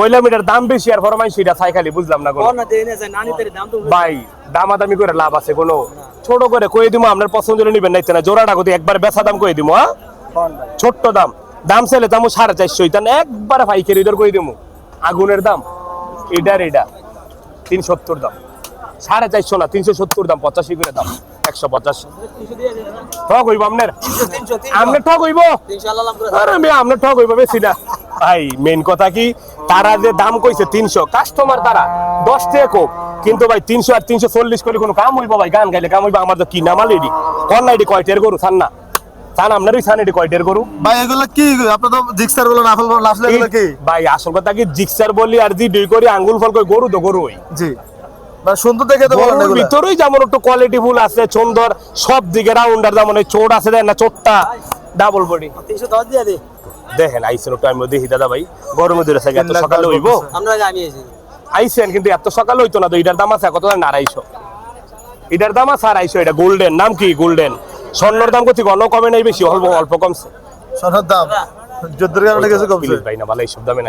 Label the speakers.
Speaker 1: কইলাম এটার দাম বেশি আর ফরমাইশ এটা চাই খালি বুঝলাম না ভাই দামাদামি করে লাভ আছে কোনো ছোট করে কই দিমু আপনার পছন্দ হলে নিবেন নাইতে না জোড়াটা কত একবার বেচা দাম কই দিমু হ্যাঁ ছোট্ট দাম দাম চাইলে দাম 450 এটা একবার পাইকারি দর কই দিমু আগুনের দাম এটার এটা 370 দাম 450 না 370 দাম 85 করে দাম 150 ঠক হইব আপনার আপনার ঠক হইব আরে আমি আপনার ঠক হইব বেশি না ভাই মেন কথা কি তারা যে দাম কইছে 300 কাস্টমার তারা 10 টাকা কোক কিন্তু ভাই 300 আর 340 করে কোনো কাম হইব ভাই গান গাইলে কাম হইব আমার তো কি নাম আলেডি কোন নাইডি কয়টের গরু ছান না ছান আপনারই ছান এডি কয়টের গরু
Speaker 2: ভাই এগুলো কি আপনি তো জিক্সার বলেন আফল বলেন আসলে এগুলো কি
Speaker 1: ভাই আসল কথা কি জিক্সার বলি আর জি দুই করি আঙ্গুল ফল কই গরু তো গরু হই
Speaker 2: জি বা সুন্দর দেখে তো বলেন এগুলো
Speaker 1: ভিতরেই যেমন একটু কোয়ালিটি ফুল আছে সুন্দর সব দিকে রাউন্ডার যেমন চোট আছে দেন না চোটটা ডাবল বডি
Speaker 3: 310 দিয়ে দে
Speaker 1: দেখেন আইসেন একটু আমি দেখি দাদা ভাই গরমের দিনে থেকে এত সকালে হইব
Speaker 3: আমরা আমি এসেছি
Speaker 1: আইসেন কিন্তু এত সকালে হইতো না তো এটার দাম আছে কত জানেন 250 এটার দাম আছে 250 এটা গোল্ডেন নাম কি গোল্ডেন স্বর্ণের দাম কত কোনো কমে নাই বেশি অল্প অল্প কমছে
Speaker 2: সোনার দাম যুদ্ধের কারণে কিছু কমছে
Speaker 1: ভাই না ভালো এইসব দামে নাই